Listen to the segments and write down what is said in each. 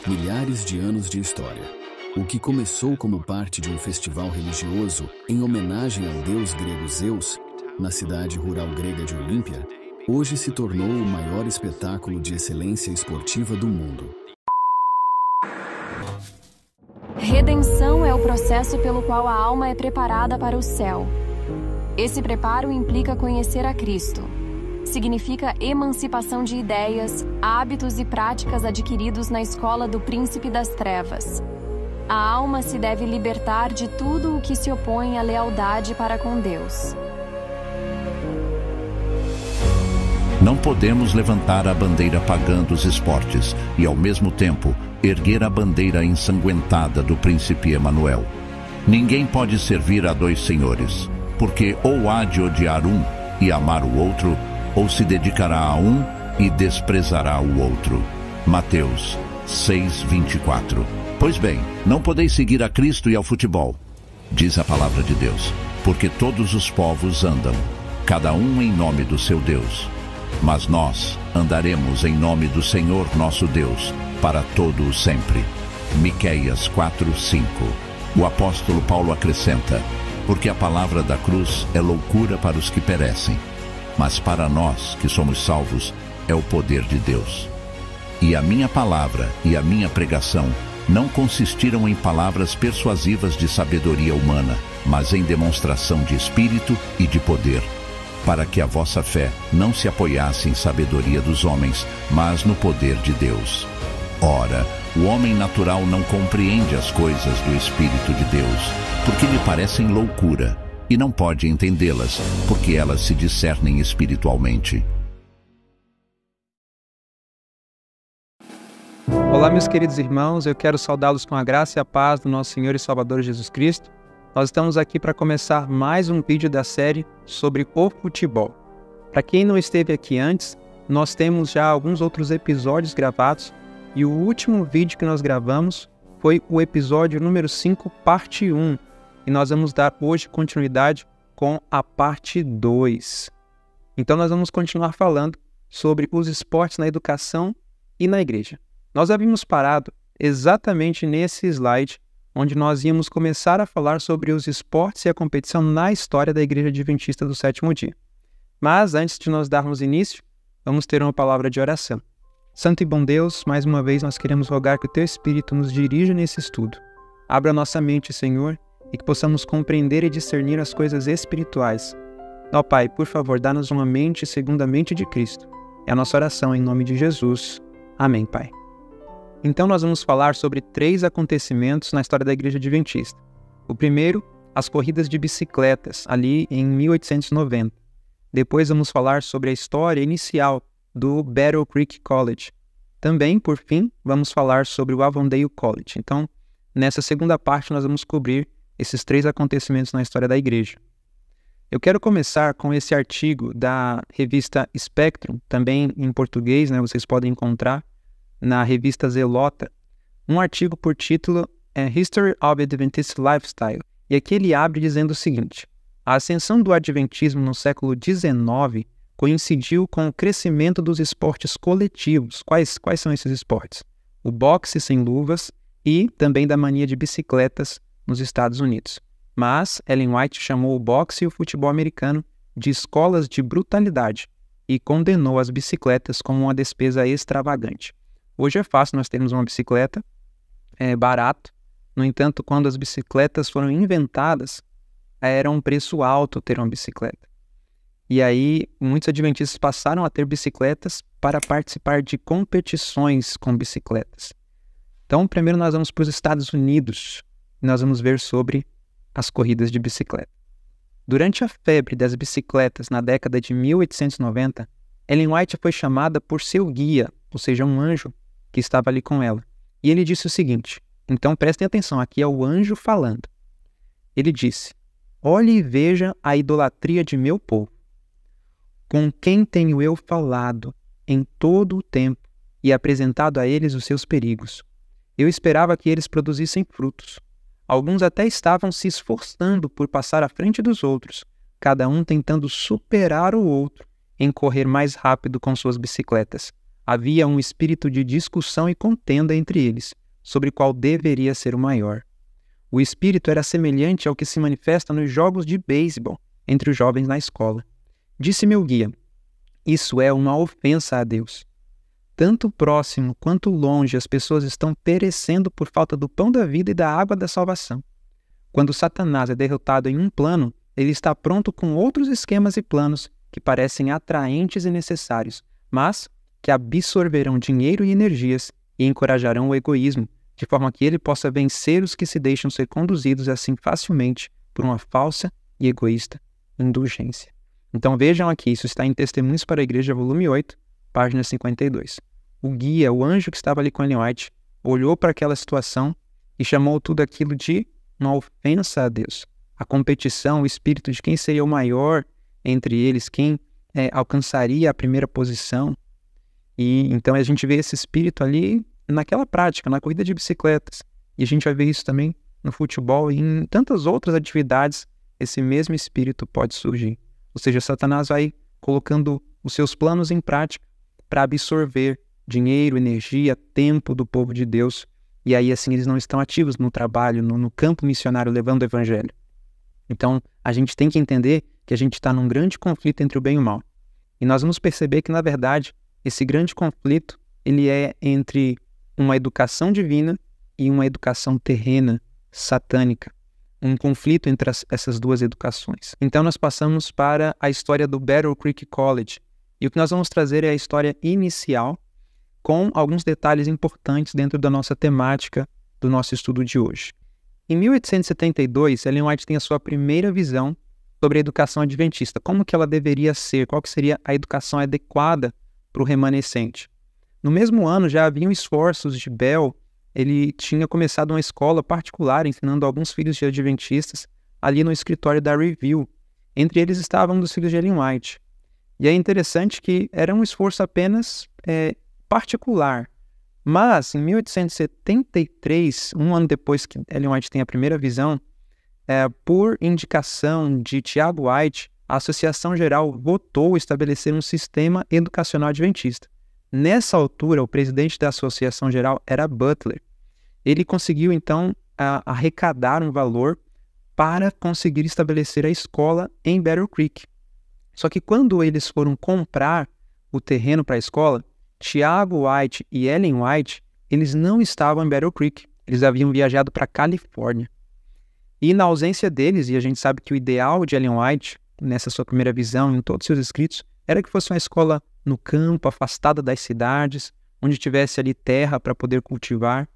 milhares de anos de história. O que começou como parte de um festival religioso em homenagem ao deus grego Zeus, na cidade rural grega de Olímpia, hoje se tornou o maior espetáculo de excelência esportiva do mundo. Redenção é o processo pelo qual a alma é preparada para o céu. Esse preparo implica conhecer a Cristo. Significa emancipação de ideias, hábitos e práticas adquiridos na escola do príncipe das trevas. A alma se deve libertar de tudo o que se opõe à lealdade para com Deus. Não podemos levantar a bandeira pagã dos esportes e, ao mesmo tempo, erguer a bandeira ensanguentada do príncipe Emanuel. Ninguém pode servir a dois senhores, porque ou há de odiar um e amar o outro, ou se dedicará a um e desprezará o outro. Mateus 6:24. Pois bem, não podeis seguir a Cristo e ao futebol, diz a palavra de Deus, porque todos os povos andam, cada um em nome do seu Deus. Mas nós andaremos em nome do Senhor nosso Deus, para todo o sempre. Miqueias 4:5. O apóstolo Paulo acrescenta, porque a palavra da cruz é loucura para os que perecem, mas para nós que somos salvos é o poder de Deus. E a minha palavra e a minha pregação não consistiram em palavras persuasivas de sabedoria humana, mas em demonstração de espírito e de poder, para que a vossa fé não se apoiasse em sabedoria dos homens, mas no poder de Deus. Ora, o homem natural não compreende as coisas do Espírito de Deus, porque lhe parecem loucura, e não pode entendê-las, porque elas se discernem espiritualmente. Olá, meus queridos irmãos, eu quero saudá-los com a graça e a paz do nosso Senhor e Salvador Jesus Cristo. Nós estamos aqui para começar mais um vídeo da série sobre o futebol. Para quem não esteve aqui antes, nós temos já alguns outros episódios gravados, e o último vídeo que nós gravamos foi o episódio número 5, parte 1, e nós vamos dar hoje continuidade com a parte 2. Então nós vamos continuar falando sobre os esportes na educação e na igreja. Nós havíamos parado exatamente nesse slide, onde nós íamos começar a falar sobre os esportes e a competição na história da Igreja Adventista do Sétimo Dia. Mas antes de nós darmos início, vamos ter uma palavra de oração. Santo e bom Deus, mais uma vez nós queremos rogar que o Teu Espírito nos dirija nesse estudo. Abra nossa mente, Senhor, e que possamos compreender e discernir as coisas espirituais. Ó Pai, por favor, dá-nos uma mente segundo a mente de Cristo. É a nossa oração em nome de Jesus. Amém, Pai. Então nós vamos falar sobre 3 acontecimentos na história da Igreja Adventista. O primeiro, as corridas de bicicletas, ali em 1890. Depois vamos falar sobre a história inicial do Battle Creek College. Também, por fim, vamos falar sobre o Avondale College. Então, nessa segunda parte nós vamos cobrir esses 3 acontecimentos na história da Igreja. Eu quero começar com esse artigo da revista Spectrum, também em português, né, vocês podem encontrar na revista Zelota, um artigo por título History of Adventist Lifestyle. E aqui ele abre dizendo o seguinte: a ascensão do Adventismo no século XIX coincidiu com o crescimento dos esportes coletivos. Quais são esses esportes? O boxe sem luvas e também da mania de bicicletas nos Estados Unidos. Mas Ellen White chamou o boxe e o futebol americano de escolas de brutalidade e condenou as bicicletas como uma despesa extravagante. Hoje é fácil nós termos uma bicicleta, é barato. No entanto, quando as bicicletas foram inventadas, era um preço alto ter uma bicicleta. E aí, muitos adventistas passaram a ter bicicletas para participar de competições com bicicletas. Então, primeiro nós vamos para os Estados Unidos e nós vamos ver sobre as corridas de bicicleta. Durante a febre das bicicletas na década de 1890, Ellen White foi chamada por seu guia, ou seja, um anjo que estava ali com ela. E ele disse o seguinte, então prestem atenção, aqui é o anjo falando. Ele disse: olhe e veja a idolatria de meu povo. Com quem tenho eu falado em todo o tempo e apresentado a eles os seus perigos. Eu esperava que eles produzissem frutos. Alguns até estavam se esforçando por passar à frente dos outros, cada um tentando superar o outro em correr mais rápido com suas bicicletas. Havia um espírito de discussão e contenda entre eles, sobre qual deveria ser o maior. O espírito era semelhante ao que se manifesta nos jogos de beisebol entre os jovens na escola. Disse meu guia: isso é uma ofensa a Deus. Tanto próximo quanto longe as pessoas estão perecendo por falta do pão da vida e da água da salvação. Quando Satanás é derrotado em um plano, ele está pronto com outros esquemas e planos que parecem atraentes e necessários, mas que absorverão dinheiro e energias e encorajarão o egoísmo, de forma que ele possa vencer os que se deixam ser conduzidos assim facilmente por uma falsa e egoísta indulgência. Então vejam aqui, isso está em Testemunhos para a Igreja, volume 8, página 52. O guia, o anjo que estava ali com Ellen White, olhou para aquela situação e chamou tudo aquilo de uma ofensa a Deus. A competição, o espírito de quem seria o maior entre eles, quem alcançaria a primeira posição. E então a gente vê esse espírito ali naquela prática, na corrida de bicicletas. E a gente vai ver isso também no futebol e em tantas outras atividades, esse mesmo espírito pode surgir. Ou seja, Satanás vai colocando os seus planos em prática para absorver dinheiro, energia, tempo do povo de Deus. E aí assim eles não estão ativos no trabalho, no campo missionário, levando o evangelho. Então a gente tem que entender que a gente está num grande conflito entre o bem e o mal. E nós vamos perceber que, na verdade, esse grande conflito ele é entre uma educação divina e uma educação terrena, satânica. Um conflito entre essas duas educações. Então nós passamos para a história do Battle Creek College. E o que nós vamos trazer é a história inicial, com alguns detalhes importantes dentro da nossa temática do nosso estudo de hoje. Em 1872, Ellen White tem a sua primeira visão sobre a educação adventista, como que ela deveria ser, qual que seria a educação adequada para o remanescente. No mesmo ano já haviam esforços de Bell, ele tinha começado uma escola particular ensinando alguns filhos de adventistas ali no escritório da Review. Entre eles estava um dos filhos de Ellen White. E é interessante que era um esforço apenas particular. Mas, em 1873, um ano depois que Ellen White tem a primeira visão, por indicação de Tiago White, a Associação Geral votou estabelecer um sistema educacional adventista. Nessa altura, o presidente da Associação Geral era Butler. Ele conseguiu, então, arrecadar um valor para conseguir estabelecer a escola em Battle Creek. Só que quando eles foram comprar o terreno para a escola, Tiago White e Ellen White, eles não estavam em Battle Creek. Eles haviam viajado para a Califórnia. E na ausência deles, e a gente sabe que o ideal de Ellen White, nessa sua primeira visão, em todos os seus escritos, era que fosse uma escola no campo, afastada das cidades, onde tivesse ali terra para poder cultivar.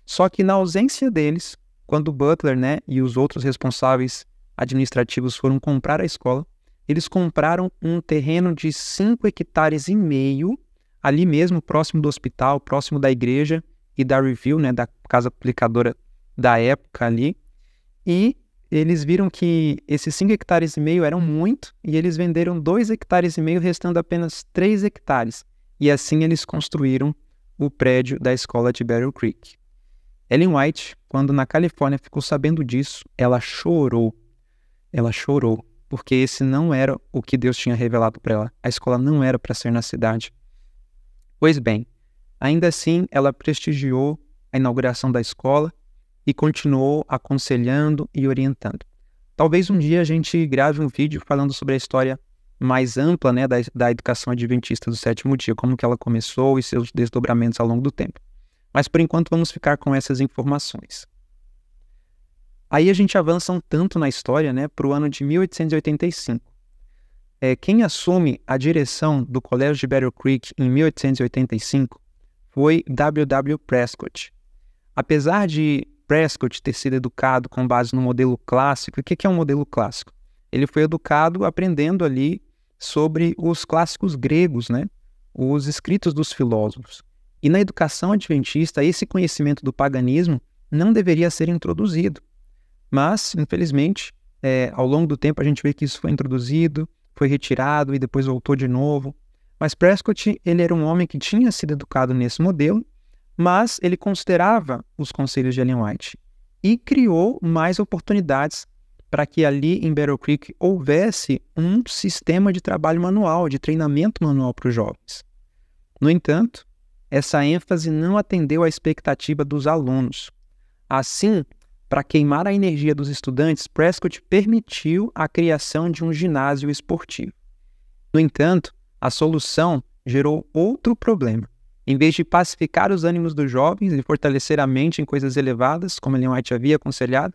Só que na ausência deles, quando Butler, e os outros responsáveis administrativos foram comprar a escola, eles compraram um terreno de 5,5 hectares, ali mesmo, próximo do hospital, próximo da igreja e da Review, da casa publicadora da época ali. E eles viram que esses 5,5 hectares eram muito, e eles venderam 2,5 hectares, restando apenas 3 hectares. E assim eles construíram o prédio da escola de Battle Creek. Ellen White, quando na Califórnia ficou sabendo disso, ela chorou. Ela chorou, porque esse não era o que Deus tinha revelado para ela. A escola não era para ser na cidade. Pois bem, ainda assim ela prestigiou a inauguração da escola e continuou aconselhando e orientando. Talvez um dia a gente grave um vídeo falando sobre a história mais ampla da educação adventista do sétimo dia, como que ela começou e seus desdobramentos ao longo do tempo. Mas por enquanto vamos ficar com essas informações. Aí a gente avança um tanto na história para o ano de 1885. Quem assume a direção do Colégio de Battle Creek em 1885 foi W.W. Prescott. Apesar de Prescott ter sido educado com base no modelo clássico, o que é um modelo clássico? Ele foi educado aprendendo ali sobre os clássicos gregos, os escritos dos filósofos. E na educação adventista, esse conhecimento do paganismo não deveria ser introduzido. Mas, infelizmente, ao longo do tempo a gente vê que isso foi introduzido, foi retirado e depois voltou de novo. Mas Prescott, ele era um homem que tinha sido educado nesse modelo, mas ele considerava os conselhos de Ellen White e criou mais oportunidades para que ali em Battle Creek houvesse um sistema de trabalho manual, de treinamento manual para os jovens. No entanto, essa ênfase não atendeu à expectativa dos alunos. Assim, para queimar a energia dos estudantes, Prescott permitiu a criação de um ginásio esportivo. No entanto, a solução gerou outro problema. Em vez de pacificar os ânimos dos jovens e fortalecer a mente em coisas elevadas, como Ellen White havia aconselhado,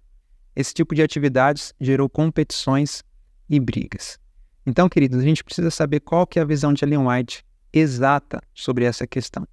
esse tipo de atividades gerou competições e brigas. Então, queridos, a gente precisa saber qual que é a visão de Ellen White exata sobre essa questão.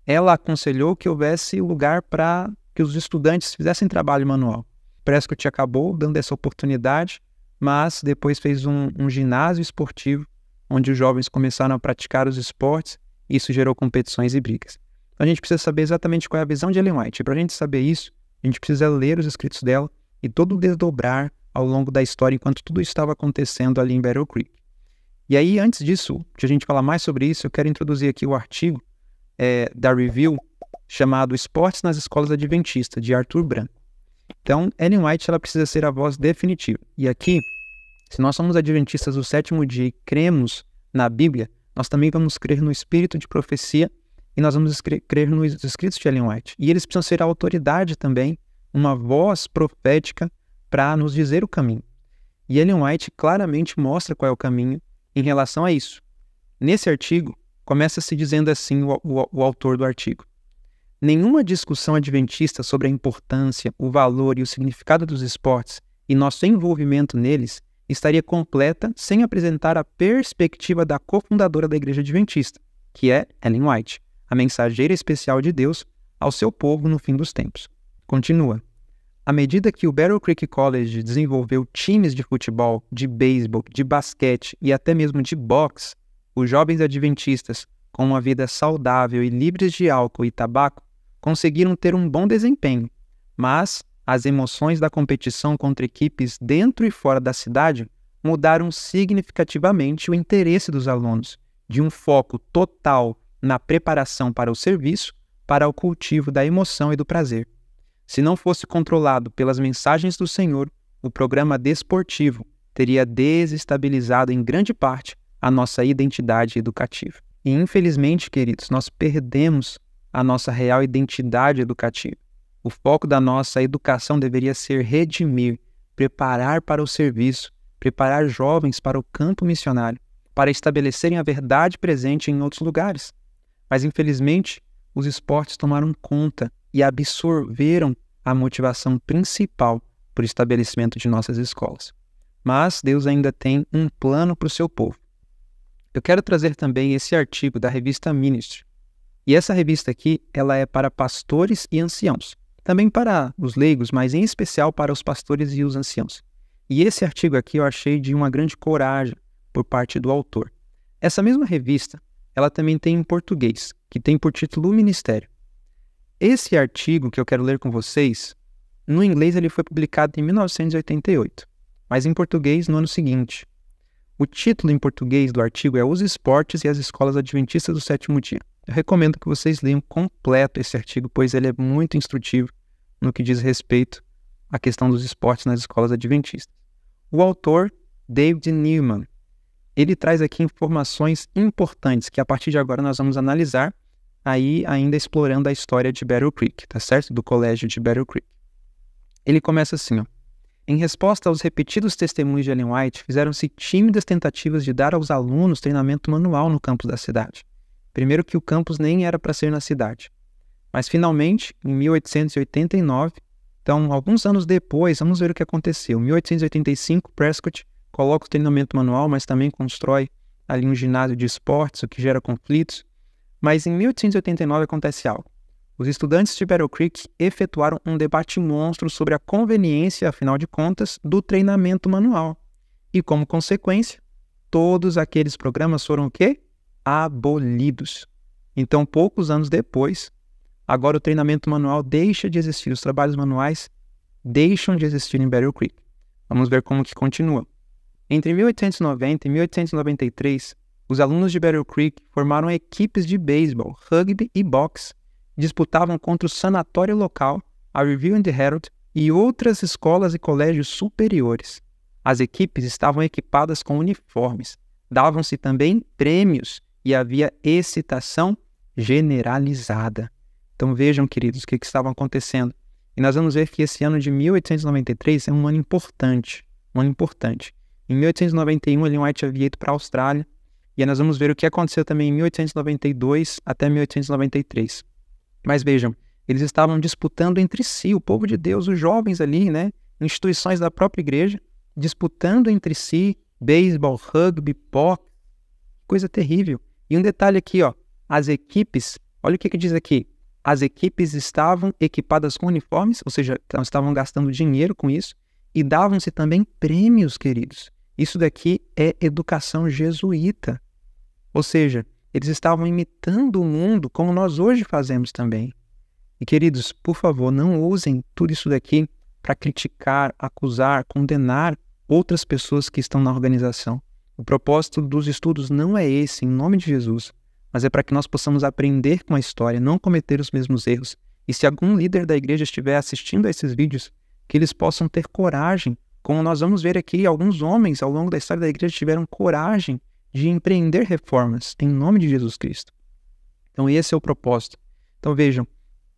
Ela aconselhou que houvesse lugar para que os estudantes fizessem trabalho manual. Prescott acabou dando essa oportunidade, mas depois fez um ginásio esportivo, onde os jovens começaram a praticar os esportes, e isso gerou competições e brigas. Então a gente precisa saber exatamente qual é a visão de Ellen White. E para a gente saber isso, a gente precisa ler os escritos dela e todo o desdobrar ao longo da história, enquanto tudo estava acontecendo ali em Battle Creek. E aí, antes disso, de a gente falar mais sobre isso, eu quero introduzir aqui o artigo da Review, chamado Esportes nas Escolas Adventistas, de Arthur Branco. Então, Ellen White ela precisa ser a voz definitiva. E aqui, se nós somos adventistas do sétimo dia e cremos na Bíblia, nós também vamos crer no espírito de profecia e nós vamos crer nos escritos de Ellen White. E eles precisam ser a autoridade também, uma voz profética para nos dizer o caminho. E Ellen White claramente mostra qual é o caminho em relação a isso. Nesse artigo, começa-se dizendo assim o autor do artigo: nenhuma discussão adventista sobre a importância, o valor e o significado dos esportes e nosso envolvimento neles estaria completa sem apresentar a perspectiva da cofundadora da Igreja Adventista, que é Ellen White, a mensageira especial de Deus ao seu povo no fim dos tempos. Continua. À medida que o Battle Creek College desenvolveu times de futebol, de beisebol, de basquete e até mesmo de boxe, os jovens adventistas, com uma vida saudável e livres de álcool e tabaco, conseguiram ter um bom desempenho, mas as emoções da competição contra equipes dentro e fora da cidade mudaram significativamente o interesse dos alunos, de um foco total na preparação para o serviço para o cultivo da emoção e do prazer. Se não fosse controlado pelas mensagens do Senhor, o programa desportivo teria desestabilizado em grande parte a nossa identidade educativa. E infelizmente, queridos, nós perdemos a nossa real identidade educativa. O foco da nossa educação deveria ser redimir, preparar para o serviço, preparar jovens para o campo missionário, para estabelecerem a verdade presente em outros lugares. Mas, infelizmente, os esportes tomaram conta e absorveram a motivação principal para o estabelecimento de nossas escolas. Mas Deus ainda tem um plano para o seu povo. Eu quero trazer também esse artigo da revista Ministry. E essa revista aqui, ela é para pastores e anciãos. Também para os leigos, mas em especial para os pastores e os anciãos. E esse artigo aqui eu achei de uma grande coragem por parte do autor. Essa mesma revista, ela também tem em português, que tem por título O Ministério. Esse artigo que eu quero ler com vocês, no inglês ele foi publicado em 1988, mas em português no ano seguinte. O título em português do artigo é Os Esportes e as Escolas Adventistas do Sétimo Dia. Eu recomendo que vocês leiam completo esse artigo, pois ele é muito instrutivo no que diz respeito à questão dos esportes nas escolas adventistas. O autor, David Newman, ele traz aqui informações importantes que a partir de agora nós vamos analisar, aí ainda explorando a história de Battle Creek, tá certo? Do colégio de Battle Creek. Ele começa assim, ó. Em resposta aos repetidos testemunhos de Ellen White, fizeram-se tímidas tentativas de dar aos alunos treinamento manual no campus da cidade. Primeiro que o campus nem era para ser na cidade. Mas finalmente, em 1889, então alguns anos depois, vamos ver o que aconteceu. Em 1885, Prescott coloca o treinamento manual, mas também constrói ali um ginásio de esportes, o que gera conflitos. Mas em 1889 acontece algo. Os estudantes de Battle Creek efetuaram um debate monstro sobre a conveniência, afinal de contas, do treinamento manual. E como consequência, todos aqueles programas foram o quê? Abolidos. Então, poucos anos depois, agora o treinamento manual deixa de existir, os trabalhos manuais deixam de existir em Battle Creek. Vamos ver como que continua. Entre 1890 e 1893, os alunos de Battle Creek formaram equipes de beisebol, rugby e boxe. Disputavam contra o sanatório local, a Review and the Herald e outras escolas e colégios superiores. As equipes estavam equipadas com uniformes. Davam-se também prêmios e havia excitação generalizada. Então vejam, queridos, o que estava acontecendo. E nós vamos ver que esse ano de 1893 é um ano importante. Um ano importante. Em 1891, Ellen White havia ido para a Austrália. E aí nós vamos ver o que aconteceu também em 1892 até 1893. Mas vejam, eles estavam disputando entre si, o povo de Deus, os jovens ali, né? Instituições da própria igreja, disputando entre si beisebol, rugby, pó, coisa terrível. E um detalhe aqui, ó, as equipes, olha o que diz aqui, as equipes estavam equipadas com uniformes, ou seja, estavam gastando dinheiro com isso, e davam-se também prêmios, queridos. Isso daqui é educação jesuíta. Ou seja, eles estavam imitando o mundo como nós hoje fazemos também. E, queridos, por favor, não usem tudo isso daqui para criticar, acusar, condenar outras pessoas que estão na organização. O propósito dos estudos não é esse, em nome de Jesus, mas é para que nós possamos aprender com a história, não cometer os mesmos erros. E se algum líder da igreja estiver assistindo a esses vídeos, que eles possam ter coragem, como nós vamos ver aqui, alguns homens ao longo da história da igreja tiveram coragem de empreender reformas em nome de Jesus Cristo. Então esse é o propósito. Então vejam,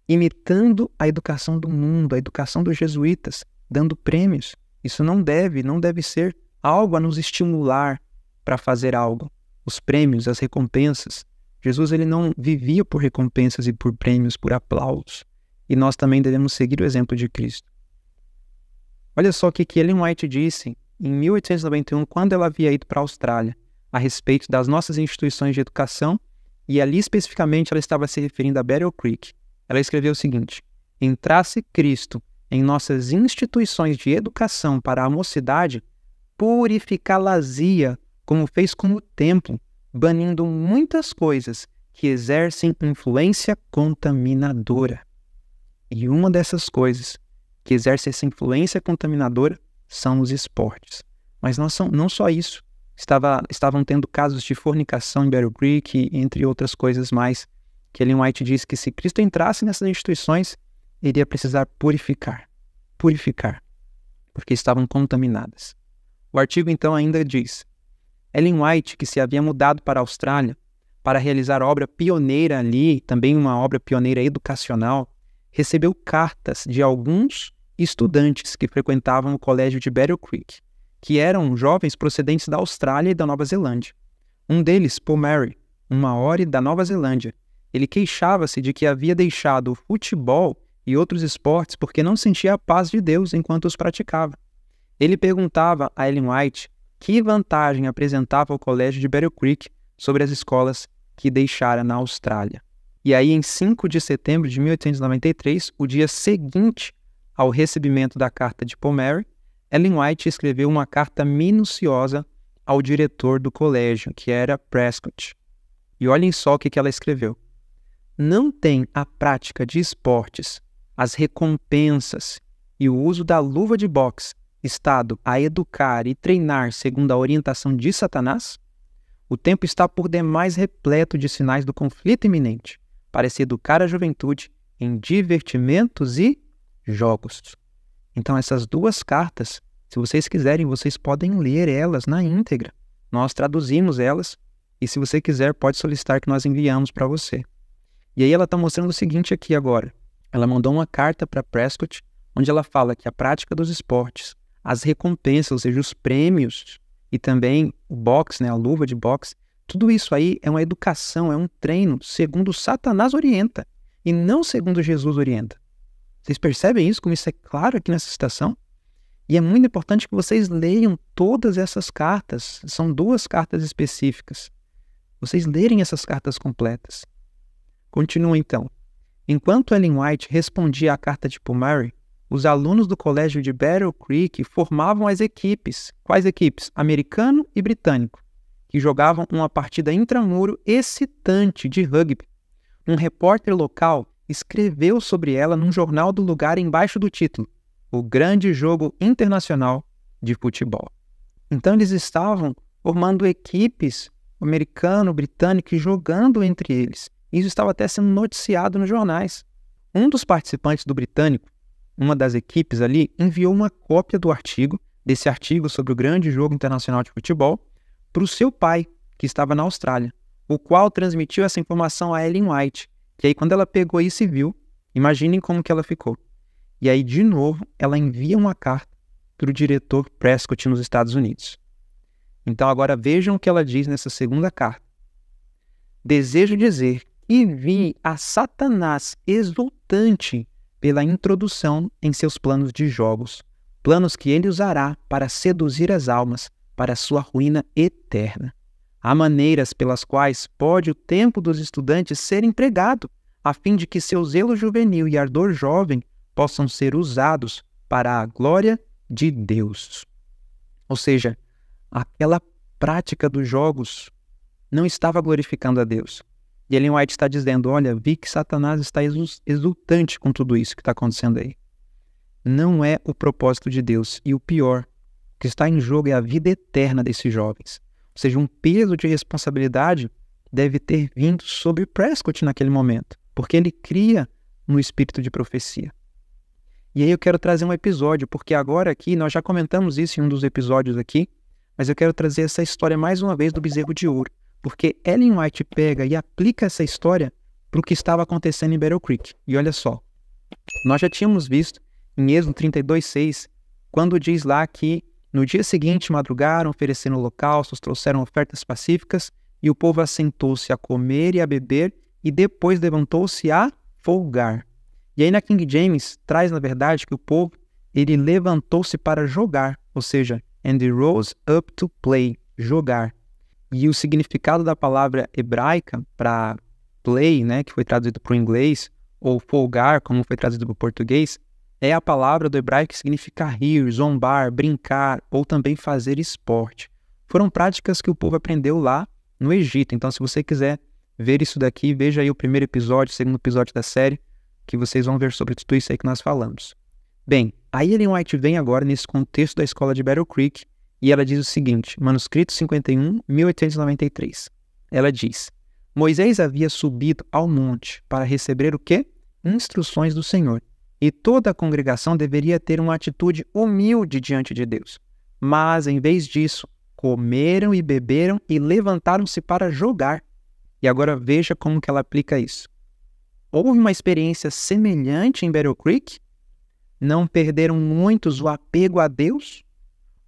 imitando a educação do mundo, a educação dos jesuítas, dando prêmios. Isso não deve ser algo a nos estimular para fazer algo. Os prêmios, as recompensas. Jesus ele não vivia por recompensas e por prêmios, por aplausos. E nós também devemos seguir o exemplo de Cristo. Olha só o que Ellen White disse em 1891, quando ela havia ido para a Austrália, a respeito das nossas instituições de educação, e ali especificamente ela estava se referindo a Battle Creek. Ela escreveu o seguinte: entrasse Cristo em nossas instituições de educação para a mocidade, purificá-las-ia, como fez com o templo, banindo muitas coisas que exercem influência contaminadora. E uma dessas coisas que exerce essa influência contaminadora são os esportes. Mas não só isso. Estavam tendo casos de fornicação em Battle Creek, entre outras coisas mais, que Ellen White disse que se Cristo entrasse nessas instituições, iria precisar purificar, porque estavam contaminadas. O artigo então ainda diz: Ellen White, que se havia mudado para a Austrália para realizar obra pioneira ali, também uma obra pioneira educacional, recebeu cartas de alguns estudantes que frequentavam o colégio de Battle Creek, que eram jovens procedentes da Austrália e da Nova Zelândia. Um deles, Paul Murray, um maori da Nova Zelândia, ele queixava-se de que havia deixado o futebol e outros esportes porque não sentia a paz de Deus enquanto os praticava. Ele perguntava a Ellen White que vantagem apresentava o colégio de Battle Creek sobre as escolas que deixara na Austrália. E aí, em 5 de setembro de 1893, o dia seguinte ao recebimento da carta de Paul Murray, Ellen White escreveu uma carta minuciosa ao diretor do colégio, que era Prescott. E olhem só o que ela escreveu. Não tem a prática de esportes, as recompensas e o uso da luva de boxe estado a educar e treinar segundo a orientação de Satanás? O tempo está por demais repleto de sinais do conflito iminente para se educar a juventude em divertimentos e jogos. Então essas duas cartas, se vocês quiserem, vocês podem ler elas na íntegra. Nós traduzimos elas e se você quiser pode solicitar que nós enviamos para você. E aí ela está mostrando o seguinte aqui agora. Ela mandou uma carta para Prescott, onde ela fala que a prática dos esportes, as recompensas, ou seja, os prêmios, e também o boxe, né, a luva de boxe, tudo isso aí é uma educação, é um treino segundo Satanás orienta, e não segundo Jesus orienta. Vocês percebem isso, como isso é claro aqui nessa citação? E é muito importante que vocês leiam todas essas cartas, são 2 cartas específicas. Vocês lerem essas cartas completas. Continua então. Enquanto Ellen White respondia à carta de Paul Murray, os alunos do colégio de Battle Creek formavam as equipes. Quais equipes? Americano e britânico, que jogavam uma partida intramuro excitante de rugby. Um repórter local escreveu sobre ela num jornal do lugar embaixo do título: O Grande Jogo Internacional de Futebol. Então eles estavam formando equipes americano, britânico e jogando entre eles. Isso estava até sendo noticiado nos jornais. Um dos participantes do britânico, uma das equipes ali, enviou uma cópia do artigo, desse artigo sobre o grande jogo internacional de futebol, para o seu pai, que estava na Austrália. o qual transmitiu essa informação a Ellen White. E aí, quando ela pegou isso e viu, imaginem como que ela ficou. E aí, de novo, ela envia uma carta para o diretor Prescott nos Estados Unidos. Então, agora vejam o que ela diz nessa segunda carta. Desejo dizer que vi a Satanás exultante pela introdução em seus planos de jogos, planos que ele usará para seduzir as almas para sua ruína eterna. Há maneiras pelas quais pode o tempo dos estudantes ser empregado, a fim de que seu zelo juvenil e ardor jovem possam ser usados para a glória de Deus. Ou seja, aquela prática dos jogos não estava glorificando a Deus. E Ellen White está dizendo, olha, vi que Satanás está exultante com tudo isso que está acontecendo aí. Não é o propósito de Deus. E o pior, o que está em jogo é a vida eterna desses jovens. Ou seja, um peso de responsabilidade deve ter vindo sobre Prescott naquele momento, porque ele cria no espírito de profecia. E aí eu quero trazer um episódio, porque agora aqui, nós já comentamos isso em um dos episódios aqui, mas eu quero trazer essa história mais uma vez do bezerro de ouro, porque Ellen White pega e aplica essa história para o que estava acontecendo em Battle Creek. E olha só, nós já tínhamos visto em Êxodo 32:6, quando diz lá que no dia seguinte madrugaram, ofereceram holocaustos, trouxeram ofertas pacíficas, e o povo assentou-se a comer e a beber, e depois levantou-se a folgar. E aí na King James traz, na verdade, que o povo, ele levantou-se para jogar, ou seja, and they rose up to play, jogar. E o significado da palavra hebraica para play, né, que foi traduzido para o inglês, ou folgar, como foi traduzido para o português, é a palavra do hebraico que significa rir, zombar, brincar, ou também fazer esporte. Foram práticas que o povo aprendeu lá no Egito. Então, se você quiser ver isso daqui, veja aí o primeiro episódio, o segundo episódio da série, que vocês vão ver sobre tudo isso aí que nós falamos. Bem, a Ellen White vem agora nesse contexto da escola de Battle Creek, e ela diz o seguinte, manuscrito 51, 1893. Ela diz, Moisés havia subido ao monte para receber o quê? Instruções do Senhor. E toda a congregação deveria ter uma atitude humilde diante de Deus. Mas, em vez disso, comeram e beberam e levantaram-se para jogar. E agora veja como que ela aplica isso. Houve uma experiência semelhante em Battle Creek? Não perderam muitos o apego a Deus?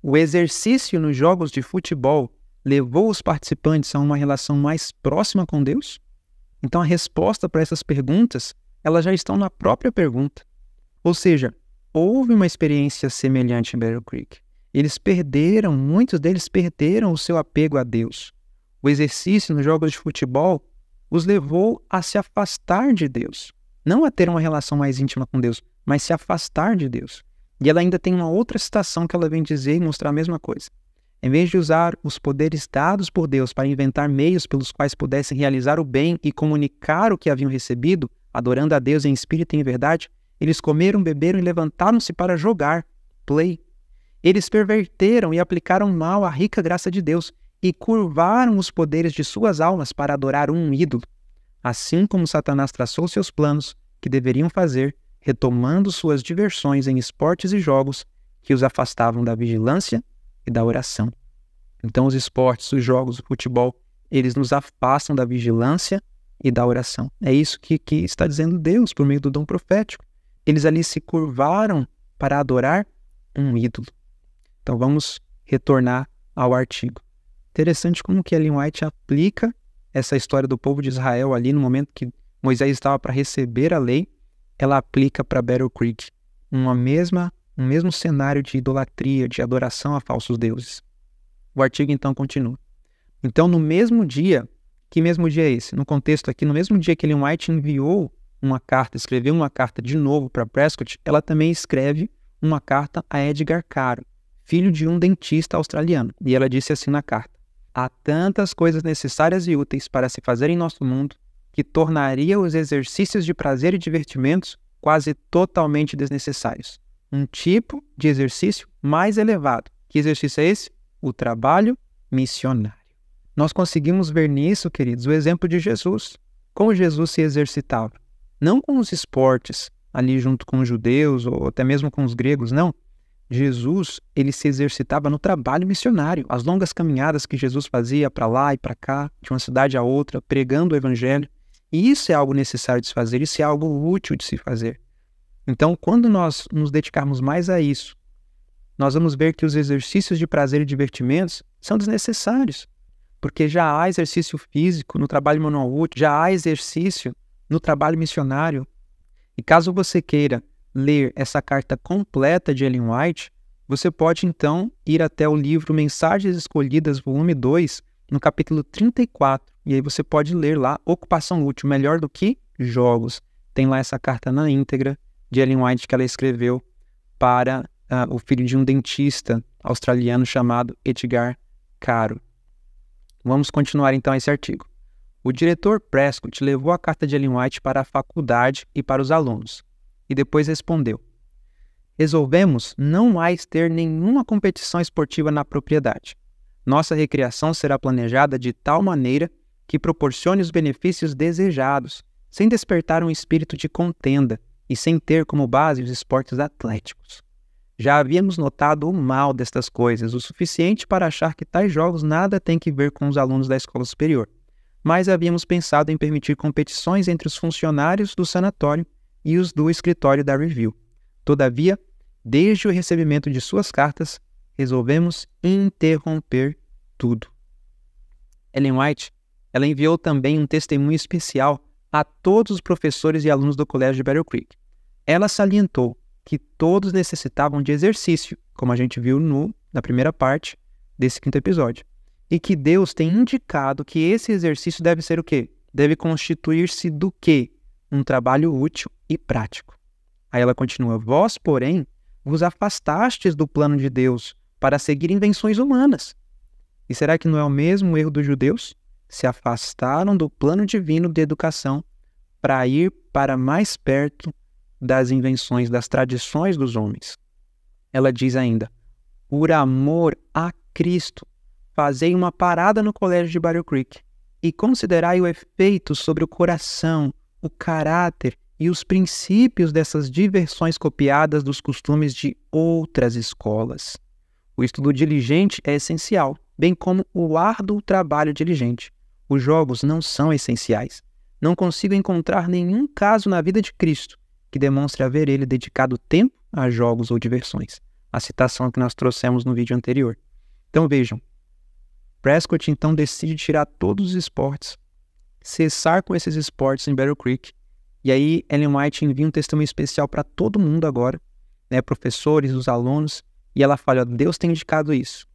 O exercício nos jogos de futebol levou os participantes a uma relação mais próxima com Deus? Então a resposta para essas perguntas, elas já estão na própria pergunta. Ou seja, houve uma experiência semelhante em Battle Creek. Muitos deles perderam o seu apego a Deus. O exercício nos jogos de futebol os levou a se afastar de Deus. Não a ter uma relação mais íntima com Deus, mas se afastar de Deus. E ela ainda tem uma outra citação que ela vem dizer e mostrar a mesma coisa. Em vez de usar os poderes dados por Deus para inventar meios pelos quais pudessem realizar o bem e comunicar o que haviam recebido, adorando a Deus em espírito e em verdade, eles comeram, beberam e levantaram-se para jogar, play. Eles perverteram e aplicaram mal a rica graça de Deus e curvaram os poderes de suas almas para adorar um ídolo, assim como Satanás traçou seus planos que deveriam fazer, retomando suas diversões em esportes e jogos que os afastavam da vigilância e da oração. Então os esportes, os jogos, o futebol, eles nos afastam da vigilância e da oração. É isso que está dizendo Deus por meio do dom profético. Eles ali se curvaram para adorar um ídolo. Então vamos retornar ao artigo. Interessante como que Ellen White aplica essa história do povo de Israel ali no momento que Moisés estava para receber a lei, ela aplica para Battle Creek um mesmo cenário de idolatria, de adoração a falsos deuses. O artigo então continua. Então no mesmo dia, que mesmo dia é esse? No contexto aqui, no mesmo dia que Ellen White escreveu uma carta de novo para Prescott, ela também escreve uma carta a Edgar Caro, filho de um dentista australiano. E ela disse assim na carta: há tantas coisas necessárias e úteis para se fazer em nosso mundo que tornaria os exercícios de prazer e divertimentos quase totalmente desnecessários. Um tipo de exercício mais elevado. Que exercício é esse? O trabalho missionário. Nós conseguimos ver nisso, queridos, o exemplo de Jesus. Como Jesus se exercitava. Não com os esportes, ali junto com os judeus ou até mesmo com os gregos, não. Jesus, ele se exercitava no trabalho missionário, as longas caminhadas que Jesus fazia para lá e para cá, de uma cidade a outra, pregando o evangelho. E isso é algo necessário de se fazer, isso é algo útil de se fazer. Então, quando nós nos dedicarmos mais a isso, nós vamos ver que os exercícios de prazer e divertimentos são desnecessários, porque já há exercício físico no trabalho manual útil, já há exercício no trabalho missionário. E caso você queira ler essa carta completa de Ellen White, você pode então ir até o livro Mensagens Escolhidas, volume 2, no capítulo 34, e aí você pode ler lá Ocupação Útil, melhor do que jogos. Tem lá essa carta na íntegra de Ellen White que ela escreveu para o filho de um dentista australiano chamado Edgar Caro. Vamos continuar então esse artigo. O diretor Prescott levou a carta de Ellen White para a faculdade e para os alunos, e depois respondeu: resolvemos não mais ter nenhuma competição esportiva na propriedade. Nossa recreação será planejada de tal maneira que proporcione os benefícios desejados, sem despertar um espírito de contenda e sem ter como base os esportes atléticos. Já havíamos notado o mal destas coisas, o suficiente para achar que tais jogos nada têm que ver com os alunos da escola superior, mas havíamos pensado em permitir competições entre os funcionários do sanatório e os do escritório da Review. Todavia, desde o recebimento de suas cartas, resolvemos interromper tudo. Ellen White, ela enviou também um testemunho especial a todos os professores e alunos do colégio de Battle Creek. Ela salientou que todos necessitavam de exercício, como a gente viu na primeira parte desse 5º episódio, e que Deus tem indicado que esse exercício deve ser o quê? Deve constituir-se do quê? Um trabalho útil e prático. Aí ela continua: vós, porém, vos afastastes do plano de Deus para seguir invenções humanas. E será que não é o mesmo erro dos judeus? Se afastaram do plano divino de educação para ir para mais perto das invenções, das tradições dos homens. Ela diz ainda: por amor a Cristo, fazei uma parada no colégio de Battle Creek e considerai o efeito sobre o coração, o caráter e os princípios dessas diversões copiadas dos costumes de outras escolas. O estudo diligente é essencial, bem como o árduo trabalho diligente. Os jogos não são essenciais. Não consigo encontrar nenhum caso na vida de Cristo que demonstre haver ele dedicado tempo a jogos ou diversões. A citação que nós trouxemos no vídeo anterior. Então vejam, Prescott então decide tirar todos os esportes, cessar com esses esportes em Battle Creek. E aí Ellen White envia um testemunho especial para todo mundo agora, né, professores, os alunos, e ela fala: Deus tem indicado isso.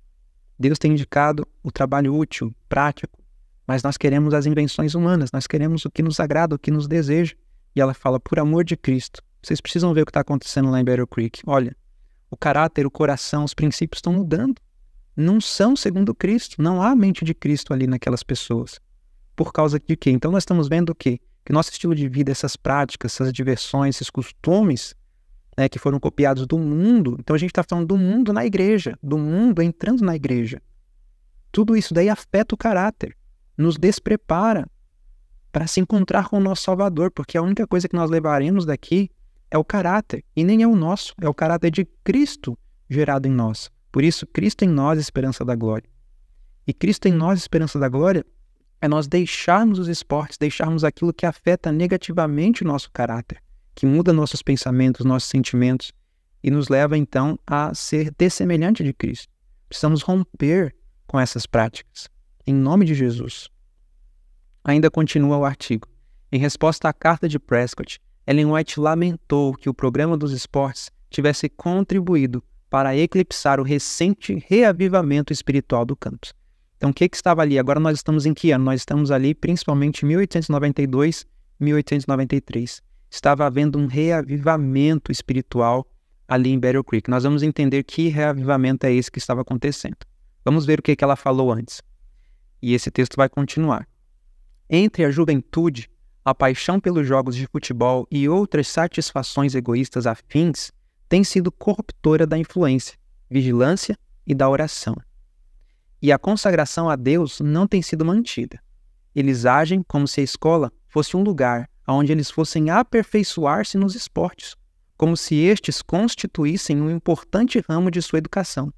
Deus tem indicado o trabalho útil, prático, mas nós queremos as invenções humanas, nós queremos o que nos agrada, o que nos deseja. E ela fala: por amor de Cristo, vocês precisam ver o que está acontecendo lá em Battle Creek. Olha, o caráter, o coração, os princípios estão mudando. Não são segundo Cristo, não há a mente de Cristo ali naquelas pessoas. Por causa de quê? Então nós estamos vendo o quê? Que nosso estilo de vida, essas práticas, essas diversões, esses costumes, né, que foram copiados do mundo. Então a gente está falando do mundo na igreja, do mundo entrando na igreja. Tudo isso daí afeta o caráter, nos desprepara para se encontrar com o nosso Salvador, porque a única coisa que nós levaremos daqui é o caráter, e nem é o nosso, é o caráter de Cristo gerado em nós. Por isso, Cristo em nós, esperança da glória. E Cristo em nós, esperança da glória, é nós deixarmos os esportes, deixarmos aquilo que afeta negativamente o nosso caráter, que muda nossos pensamentos, nossos sentimentos, e nos leva então a ser dessemelhante de Cristo. Precisamos romper com essas práticas, em nome de Jesus. Ainda continua o artigo. Em resposta à carta de Prescott, Ellen White lamentou que o programa dos esportes tivesse contribuído para eclipsar o recente reavivamento espiritual do campus. Então, o que estava ali? Agora nós estamos em que ano? Nós estamos ali principalmente em 1892, 1893. Estava havendo um reavivamento espiritual ali em Battle Creek. Nós vamos entender que reavivamento é esse que estava acontecendo. Vamos ver o que ela falou antes. E esse texto vai continuar. Entre a juventude, a paixão pelos jogos de futebol e outras satisfações egoístas afins tem sido corruptora da influência, vigilância e da oração. E a consagração a Deus não tem sido mantida. Eles agem como se a escola fosse um lugar onde eles fossem aperfeiçoar-se nos esportes, como se estes constituíssem um importante ramo de sua educação,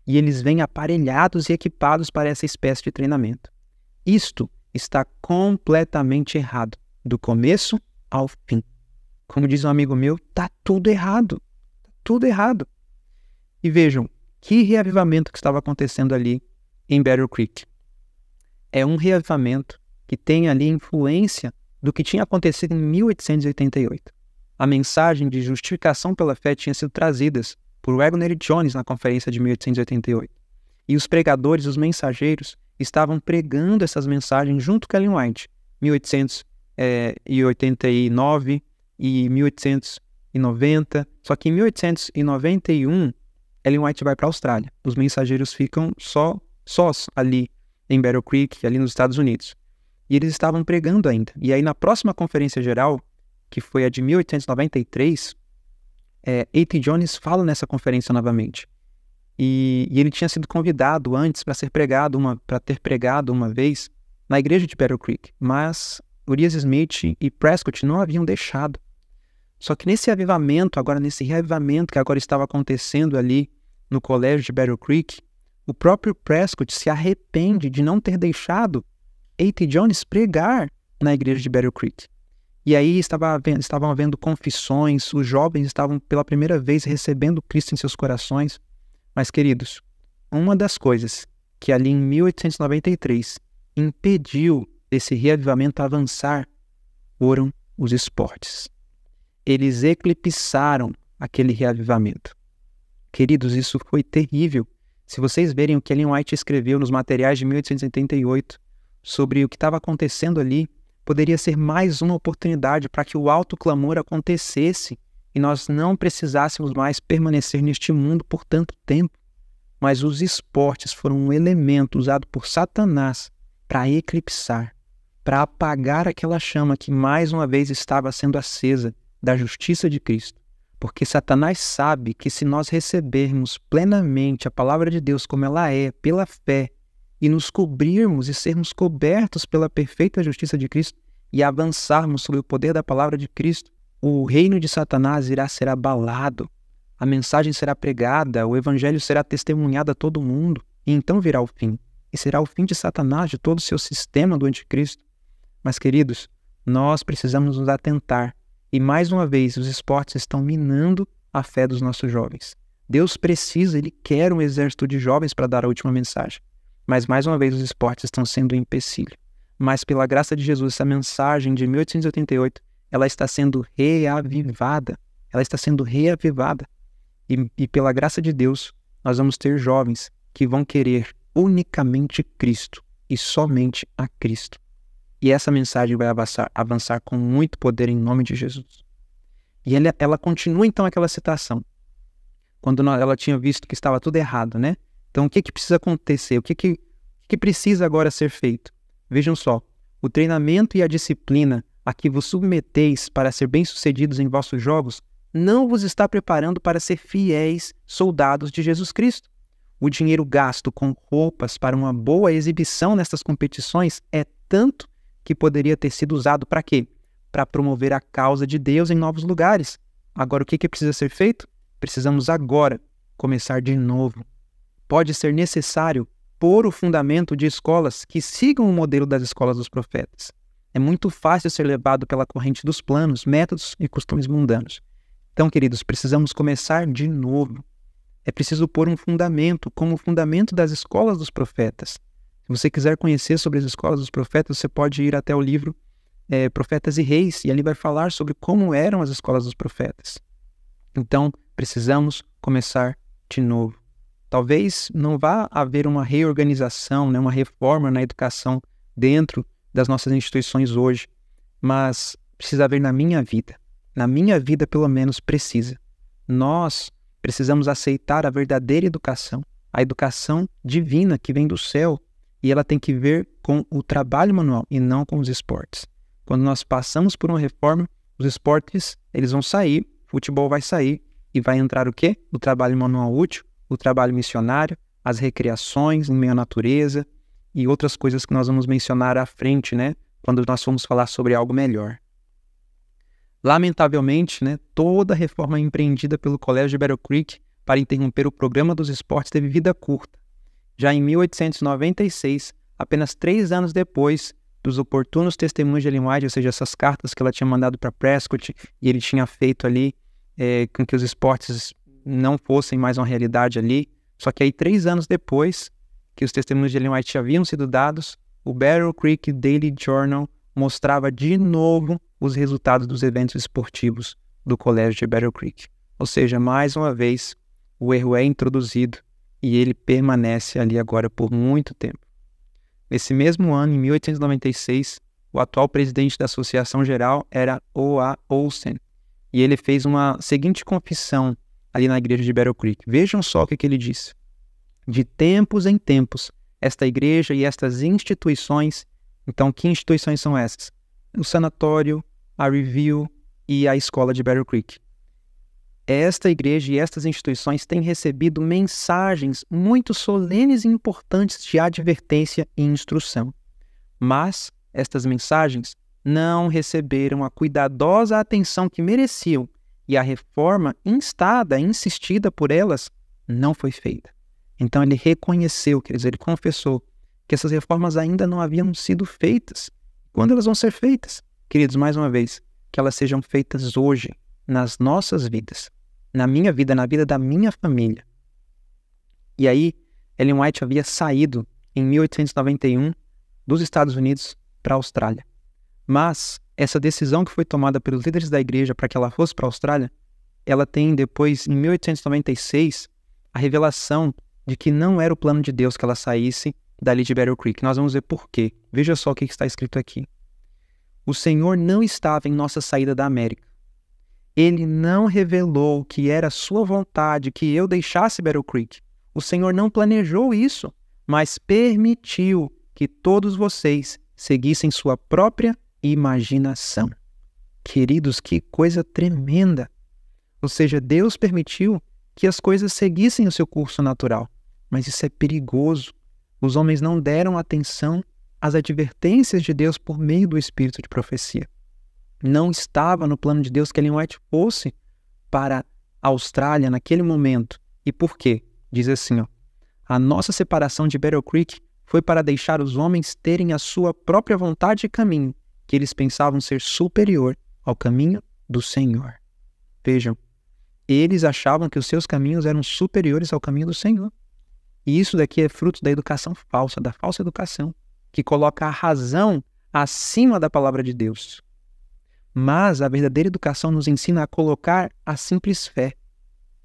e eles vêm aparelhados e equipados para essa espécie de treinamento. Isto está completamente errado, do começo ao fim. Como diz um amigo meu, tá tudo errado. Tá tudo errado. E vejam, que reavivamento que estava acontecendo ali em Battle Creek. É um reavivamento que tem ali influência do que tinha acontecido em 1888. A mensagem de justificação pela fé tinha sido trazida por Wagner e Jones na conferência de 1888. E os pregadores, os mensageiros, estavam pregando essas mensagens junto com Ellen White, 1889 e 1890. Só que em 1891, Ellen White vai para a Austrália. Os mensageiros ficam sós ali em Battle Creek, ali nos Estados Unidos. E eles estavam pregando ainda. E aí na próxima conferência geral, que foi a de 1893, A.T. Jones fala nessa conferência novamente. E ele tinha sido convidado antes para ter pregado uma vez na igreja de Battle Creek, mas Urias Smith e Prescott não haviam deixado. Só que nesse reavivamento que agora estava acontecendo ali no colégio de Battle Creek, o próprio Prescott se arrepende de não ter deixado A.T. Jones pregar na igreja de Battle Creek. E aí estavam havendo confissões, os jovens estavam pela primeira vez recebendo Cristo em seus corações. Mas, queridos, uma das coisas que ali em 1893 impediu esse reavivamento avançar foram os esportes. Eles eclipsaram aquele reavivamento. Queridos, isso foi terrível. Se vocês verem o que Ellen White escreveu nos materiais de 1888 sobre o que estava acontecendo ali, poderia ser mais uma oportunidade para que o alto clamor acontecesse e nós não precisássemos mais permanecer neste mundo por tanto tempo. Mas os esportes foram um elemento usado por Satanás para eclipsar, para apagar aquela chama que mais uma vez estava sendo acesa da justiça de Cristo. Porque Satanás sabe que se nós recebermos plenamente a palavra de Deus como ela é, pela fé, e nos cobrirmos e sermos cobertos pela perfeita justiça de Cristo e avançarmos sob o poder da palavra de Cristo, o reino de Satanás irá ser abalado, a mensagem será pregada, o evangelho será testemunhado a todo mundo, e então virá o fim. E será o fim de Satanás, de todo o seu sistema do anticristo. Mas, queridos, nós precisamos nos atentar. E mais uma vez, os esportes estão minando a fé dos nossos jovens. Deus precisa, Ele quer um exército de jovens para dar a última mensagem. Mas, mais uma vez, os esportes estão sendo um empecilho. Mas, pela graça de Jesus, essa mensagem de 1888, ela está sendo reavivada. Ela está sendo reavivada. E pela graça de Deus, nós vamos ter jovens que vão querer unicamente Cristo e somente a Cristo. E essa mensagem vai avançar com muito poder em nome de Jesus. E ela continua então aquela citação, quando ela tinha visto que estava tudo errado, né? Então o que precisa acontecer? O que precisa agora ser feito? Vejam só, o treinamento e a disciplina a que vos submeteis para ser bem-sucedidos em vossos jogos não vos está preparando para ser fiéis soldados de Jesus Cristo. O dinheiro gasto com roupas para uma boa exibição nessas competições é tanto que poderia ter sido usado para quê? Para promover a causa de Deus em novos lugares. Agora, o que precisa ser feito? Precisamos agora começar de novo. Pode ser necessário pôr o fundamento de escolas que sigam o modelo das escolas dos profetas. É muito fácil ser levado pela corrente dos planos, métodos e costumes mundanos. Então, queridos, precisamos começar de novo. É preciso pôr um fundamento, como o fundamento das escolas dos profetas. Se você quiser conhecer sobre as escolas dos profetas, você pode ir até o livro Profetas e Reis, e ali vai falar sobre como eram as escolas dos profetas. Então, precisamos começar de novo. Talvez não vá haver uma reorganização, uma reforma na educação dentro das nossas instituições hoje, mas precisa haver na minha vida. Na minha vida, pelo menos, precisa. Nós precisamos aceitar a verdadeira educação, a educação divina que vem do céu, e ela tem que ver com o trabalho manual e não com os esportes. Quando nós passamos por uma reforma, os esportes eles vão sair, o futebol vai sair e vai entrar o quê? O trabalho manual útil, o trabalho missionário, as recreações em meio à natureza e outras coisas que nós vamos mencionar à frente, quando nós formos falar sobre algo melhor. Lamentavelmente, né, toda a reforma empreendida pelo Colégio de Battle Creek para interromper o programa dos esportes teve vida curta. Já em 1896, apenas 3 anos depois dos oportunos testemunhos de Ellen White, ou seja, essas cartas que ela tinha mandado para Prescott e ele tinha feito ali com que os esportes não fossem mais uma realidade ali. Só que aí 3 anos depois que os testemunhos de Ellen White haviam sido dados, o Battle Creek Daily Journal mostrava de novo os resultados dos eventos esportivos do colégio de Battle Creek. Ou seja, mais uma vez, o erro é introduzido e ele permanece ali agora por muito tempo. Nesse mesmo ano, em 1896, o atual presidente da Associação Geral era O.A. Olsen, e ele fez uma seguinte confissão ali na igreja de Battle Creek. Vejam só o que ele disse. De tempos em tempos, esta igreja e estas instituições, então que instituições são essas? O sanatório, a Review e a escola de Battle Creek. Esta igreja e estas instituições têm recebido mensagens muito solenes e importantes de advertência e instrução. Mas estas mensagens não receberam a cuidadosa atenção que mereciam e a reforma instada, insistida por elas, não foi feita. Então ele reconheceu, quer dizer, ele confessou que essas reformas ainda não haviam sido feitas. Quando elas vão ser feitas? Queridos, mais uma vez, que elas sejam feitas hoje, nas nossas vidas, na minha vida, na vida da minha família. E aí, Ellen White havia saído em 1891 dos Estados Unidos para a Austrália. Mas essa decisão que foi tomada pelos líderes da igreja para que ela fosse para a Austrália, ela tem depois, em 1896, a revelação de que não era o plano de Deus que ela saísse dali de Battle Creek. Nós vamos ver por quê. Veja só o que está escrito aqui. O Senhor não estava em nossa saída da América. Ele não revelou que era sua vontade que eu deixasse Battle Creek. O Senhor não planejou isso, mas permitiu que todos vocês seguissem sua própria imaginação. Queridos, que coisa tremenda! Ou seja, Deus permitiu que as coisas seguissem o seu curso natural. Mas isso é perigoso. Os homens não deram atenção às advertências de Deus por meio do espírito de profecia. Não estava no plano de Deus que Ellen White fosse para a Austrália naquele momento. E por quê? Diz assim, a nossa separação de Battle Creek foi para deixar os homens terem a sua própria vontade e caminho, que eles pensavam ser superior ao caminho do Senhor. Vejam, eles achavam que os seus caminhos eram superiores ao caminho do Senhor. E isso daqui é fruto da educação falsa, da falsa educação, que coloca a razão acima da palavra de Deus. Mas a verdadeira educação nos ensina a colocar a simples fé.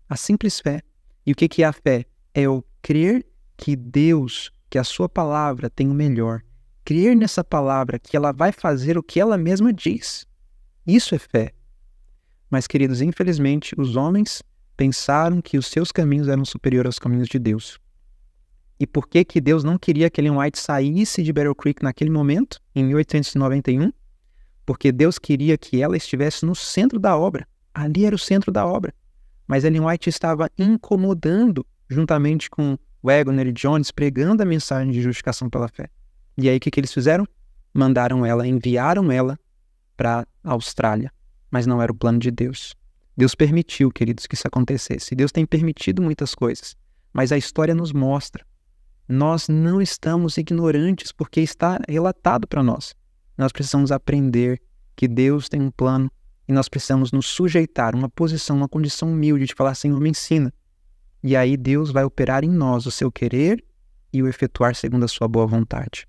A simples fé. E o que é a fé? É eu crer que Deus, que a sua palavra tem o melhor. Crer nessa palavra, que ela vai fazer o que ela mesma diz. Isso é fé. Mas, queridos, infelizmente, os homens pensaram que os seus caminhos eram superiores aos caminhos de Deus. E por que Deus não queria que Ellen White saísse de Battle Creek naquele momento, em 1891? Porque Deus queria que ela estivesse no centro da obra. Ali era o centro da obra. Mas Ellen White estava incomodando, juntamente com Waggoner e Jones, pregando a mensagem de justificação pela fé. E aí o que eles fizeram? Enviaram ela para a Austrália. Mas não era o plano de Deus. Deus permitiu, queridos, que isso acontecesse. Deus tem permitido muitas coisas. Mas a história nos mostra. Nós não estamos ignorantes porque está relatado para nós. Nós precisamos aprender que Deus tem um plano e nós precisamos nos sujeitar a uma posição, uma condição humilde de falar, Senhor, me ensina. E aí Deus vai operar em nós o seu querer e o efetuar segundo a sua boa vontade.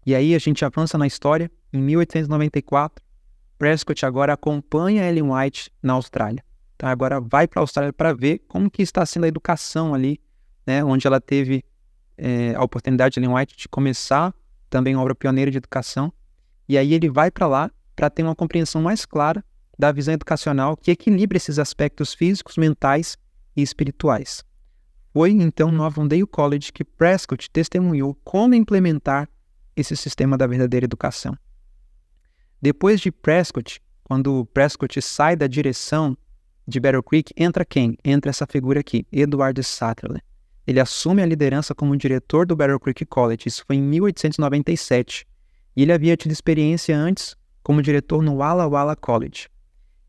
E aí a gente avança na história. Em 1894, Prescott agora acompanha Ellen White na Austrália. Então agora vai para a Austrália para ver como que está sendo a educação ali, né, onde ela teve a oportunidade de Ellen White de começar também uma obra pioneira de educação. E aí ele vai para lá para ter uma compreensão mais clara da visão educacional que equilibra esses aspectos físicos, mentais e espirituais. Foi então no Avondale College que Prescott testemunhou como implementar esse sistema da verdadeira educação. Depois de Prescott, quando Prescott sai da direção de Battle Creek, entra quem? Entra essa figura aqui, Edward Sutherland. Ele assume a liderança como diretor do Battle Creek College. Isso foi em 1897. E ele havia tido experiência antes como diretor no Walla Walla College.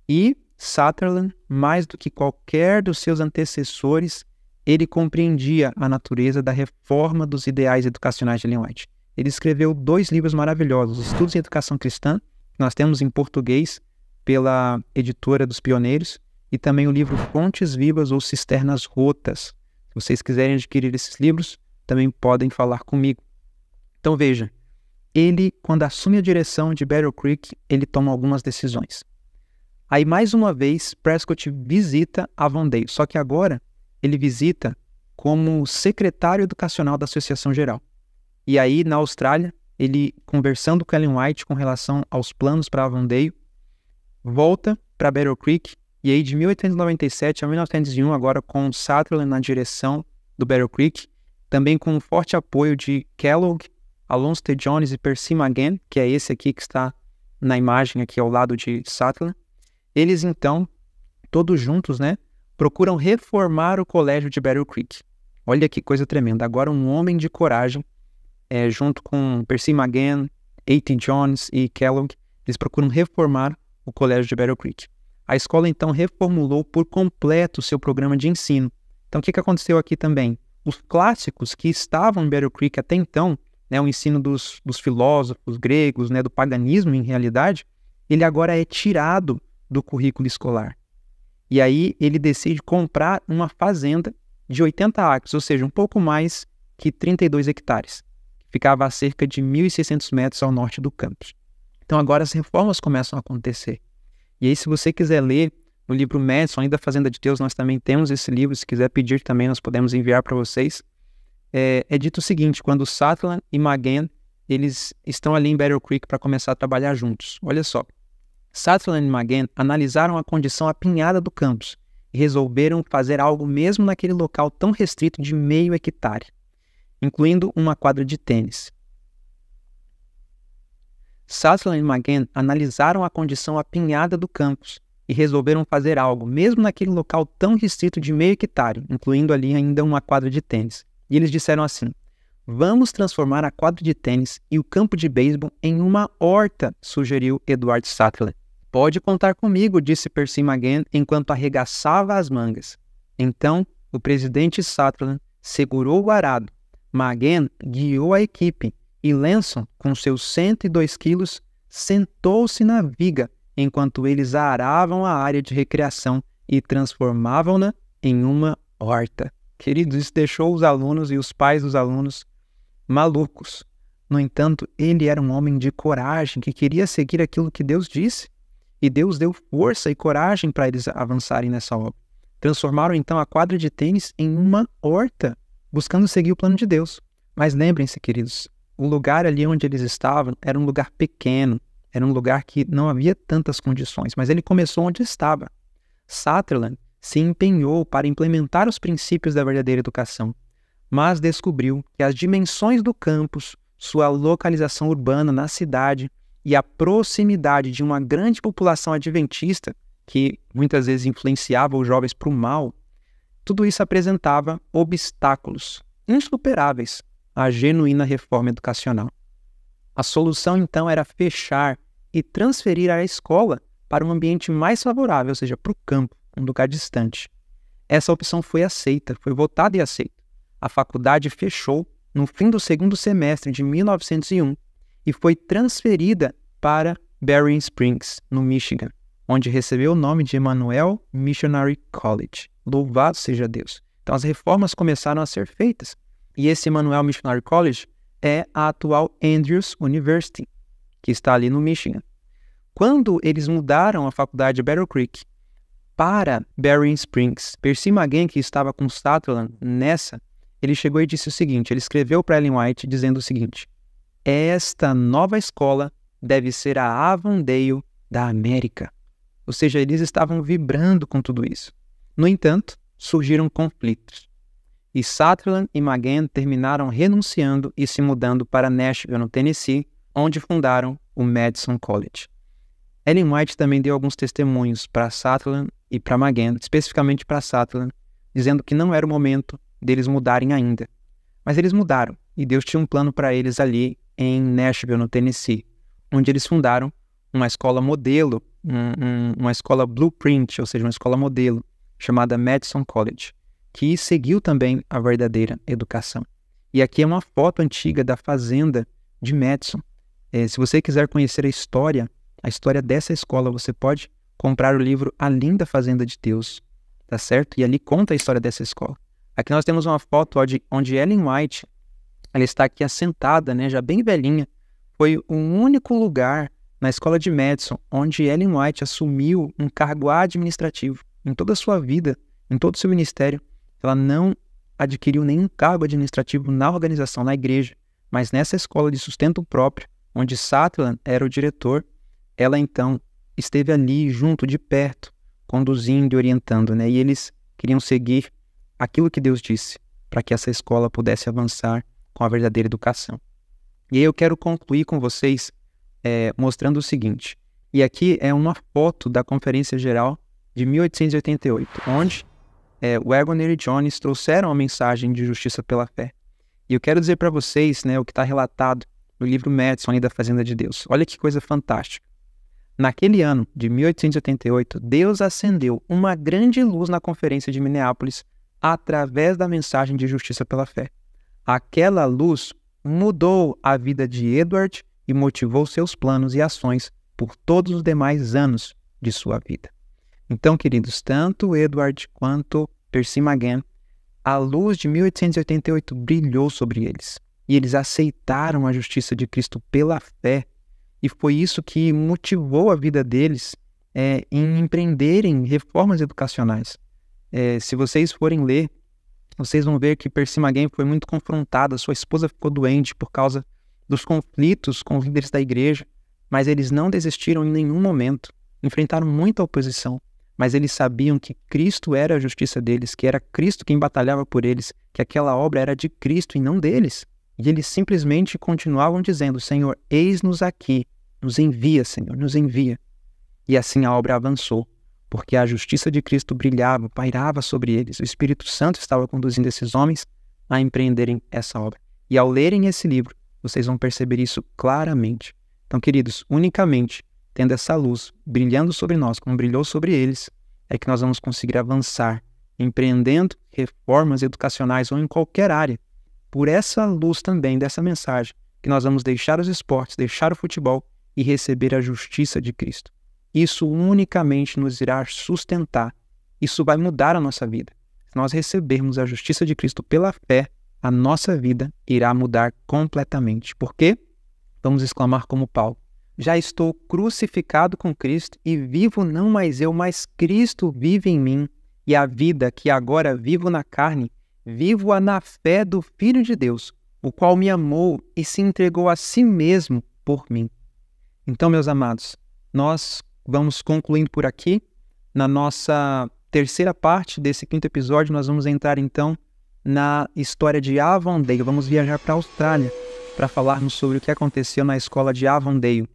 E Sutherland, mais do que qualquer dos seus antecessores, ele compreendia a natureza da reforma dos ideais educacionais de Ellen White. Ele escreveu 2 livros maravilhosos, Estudos em Educação Cristã, que nós temos em português pela editora dos Pioneiros, e também o livro Fontes Vivas ou Cisternas Rotas. Se vocês quiserem adquirir esses livros, também podem falar comigo. Então veja, ele, quando assume a direção de Battle Creek, ele toma algumas decisões. Aí, mais uma vez, Prescott visita Avondale, só que agora ele visita como secretário educacional da Associação Geral. E aí, na Austrália, ele, conversando com Ellen White com relação aos planos para Avondale, volta para Battle Creek, e aí de 1897 a 1901, agora com Sutherland na direção do Battle Creek, também com o forte apoio de Kellogg, Alonzo T. Jones e Percy Magan, que é esse aqui que está na imagem aqui ao lado de Sutherland. Eles, então, todos juntos, procuram reformar o colégio de Battle Creek. Olha que coisa tremenda. Agora um homem de coragem, junto com Percy Magan, A.T. Jones e Kellogg, eles procuram reformar o colégio de Battle Creek. A escola, então, reformulou por completo o seu programa de ensino. Então, o que aconteceu aqui também? Os clássicos que estavam em Battle Creek até então, o ensino dos filósofos gregos, do paganismo, em realidade, ele agora é tirado do currículo escolar. E aí ele decide comprar uma fazenda de 80 acres, ou seja, um pouco mais que 32 hectares. Ficava a cerca de 1.600 metros ao norte do campus. Então agora as reformas começam a acontecer. E aí, se você quiser ler no livro Madison, Além da Fazenda de Deus, nós também temos esse livro. Se quiser pedir também, nós podemos enviar para vocês. É dito o seguinte: quando Sutherland e Magan, eles estão ali em Battle Creek para começar a trabalhar juntos. Olha só. Sutherland e Magan analisaram a condição apinhada do campus e resolveram fazer algo mesmo naquele local tão restrito de meio hectare, incluindo uma quadra de tênis. Sutherland e Magan analisaram a condição apinhada do campus e resolveram fazer algo, mesmo naquele local tão restrito de meio hectare, incluindo ali ainda uma quadra de tênis. E eles disseram assim: vamos transformar a quadra de tênis e o campo de beisebol em uma horta, sugeriu Edward Sutherland. Pode contar comigo, disse Percy Magan enquanto arregaçava as mangas. Então, o presidente Sutherland segurou o arado, Magan guiou a equipe, e Lanson, com seus 102 quilos, sentou-se na viga enquanto eles aravam a área de recreação e transformavam-na em uma horta. Queridos, isso deixou os alunos e os pais dos alunos malucos. No entanto, ele era um homem de coragem que queria seguir aquilo que Deus disse. E Deus deu força e coragem para eles avançarem nessa obra. Transformaram então a quadra de tênis em uma horta, buscando seguir o plano de Deus. Mas lembrem-se, queridos, o lugar ali onde eles estavam era um lugar pequeno, era um lugar que não havia tantas condições, mas ele começou onde estava. Sutherland se empenhou para implementar os princípios da verdadeira educação, mas descobriu que as dimensões do campus, sua localização urbana na cidade e a proximidade de uma grande população adventista, que muitas vezes influenciava os jovens para o mal, tudo isso apresentava obstáculos insuperáveis à genuína reforma educacional. A solução, então, era fechar e transferir a escola para um ambiente mais favorável, ou seja, para o campo, um lugar distante. Essa opção foi aceita, foi votada e aceita. A faculdade fechou no fim do segundo semestre de 1901 e foi transferida para Berrien Springs, no Michigan, onde recebeu o nome de Emmanuel Missionary College. Louvado seja Deus! Então as reformas começaram a ser feitas. E esse Emmanuel Missionary College é a atual Andrews University, que está ali no Michigan. Quando eles mudaram a faculdade de Battle Creek para Berrien Springs, Percy Magan, que estava com Sutherland nessa, ele chegou e disse o seguinte, ele escreveu para Ellen White dizendo o seguinte: esta nova escola deve ser a Avondale da América. Ou seja, eles estavam vibrando com tudo isso. No entanto, surgiram conflitos. E Sutherland e Magan terminaram renunciando e se mudando para Nashville, no Tennessee, onde fundaram o Madison College. Ellen White também deu alguns testemunhos para Sutherland e para Magan, especificamente para Sutherland, dizendo que não era o momento deles mudarem ainda. Mas eles mudaram, e Deus tinha um plano para eles ali em Nashville, no Tennessee, onde eles fundaram uma escola modelo, uma escola blueprint, ou seja, uma escola modelo, chamada Madison College, que seguiu também a verdadeira educação. E aqui é uma foto antiga da fazenda de Madison. Se você quiser conhecer a história dessa escola, você pode comprar o livro A Linda Fazenda de Deus, tá certo? E ali conta a história dessa escola. Aqui nós temos uma foto onde Ellen White, ela está aqui assentada, né, já bem velhinha. Foi o único lugar na escola de Madison onde Ellen White assumiu um cargo administrativo. Em toda a sua vida, em todo o seu ministério, ela não adquiriu nenhum cargo administrativo na organização, na igreja, mas nessa escola de sustento próprio, onde Sutherland era o diretor, ela então esteve ali junto, de perto, conduzindo e orientando, né? E eles queriam seguir aquilo que Deus disse, para que essa escola pudesse avançar com a verdadeira educação. E aí eu quero concluir com vocês mostrando o seguinte, e aqui é uma foto da Conferência Geral de 1888, onde Waggoner e Jones trouxeram a mensagem de justiça pela fé. E eu quero dizer para vocês, né, o que está relatado no livro Madison, ali da Fazenda de Deus. Olha que coisa fantástica. Naquele ano de 1888, Deus acendeu uma grande luz na Conferência de Minneapolis através da mensagem de justiça pela fé. Aquela luz mudou a vida de Edward e motivou seus planos e ações por todos os demais anos de sua vida. Então, queridos, tanto Edward quanto Percy McGann, a luz de 1888 brilhou sobre eles. E eles aceitaram a justiça de Cristo pela fé. E foi isso que motivou a vida deles em empreenderem reformas educacionais. Se vocês forem ler, vocês vão ver que Percy McGann foi muito confrontado, sua esposa ficou doente por causa dos conflitos com os líderes da igreja, mas eles não desistiram em nenhum momento, enfrentaram muita oposição, mas eles sabiam que Cristo era a justiça deles, que era Cristo quem batalhava por eles, que aquela obra era de Cristo e não deles. E eles simplesmente continuavam dizendo: Senhor, eis-nos aqui, nos envia, Senhor, nos envia. E assim a obra avançou, porque a justiça de Cristo brilhava, pairava sobre eles. O Espírito Santo estava conduzindo esses homens a empreenderem essa obra. E ao lerem esse livro, vocês vão perceber isso claramente. Então, queridos, unicamente tendo essa luz brilhando sobre nós, como brilhou sobre eles, é que nós vamos conseguir avançar, empreendendo reformas educacionais ou em qualquer área. Por essa luz também, dessa mensagem, que nós vamos deixar os esportes, deixar o futebol e receber a justiça de Cristo. Isso unicamente nos irá sustentar. Isso vai mudar a nossa vida. Se nós recebermos a justiça de Cristo pela fé, a nossa vida irá mudar completamente. Por quê? Vamos exclamar como Paulo: já estou crucificado com Cristo e vivo não mais eu, mas Cristo vive em mim. E a vida que agora vivo na carne, vivo-a na fé do Filho de Deus, o qual me amou e se entregou a si mesmo por mim. Então, meus amados, nós vamos concluindo por aqui. Na nossa terceira parte desse 5º episódio, nós vamos entrar então na história de Avondale. Vamos viajar para a Austrália para falarmos sobre o que aconteceu na escola de Avondale.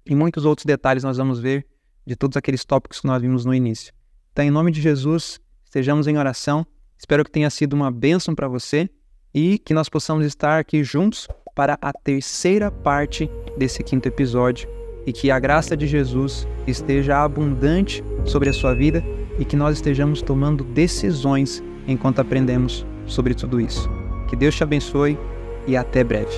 E muitos outros detalhes nós vamos ver de todos aqueles tópicos que nós vimos no início. Então, em nome de Jesus, estejamos em oração. Espero que tenha sido uma bênção para você e que nós possamos estar aqui juntos para a terceira parte desse 5º episódio. E que a graça de Jesus esteja abundante sobre a sua vida e que nós estejamos tomando decisões enquanto aprendemos sobre tudo isso. Que Deus te abençoe e até breve.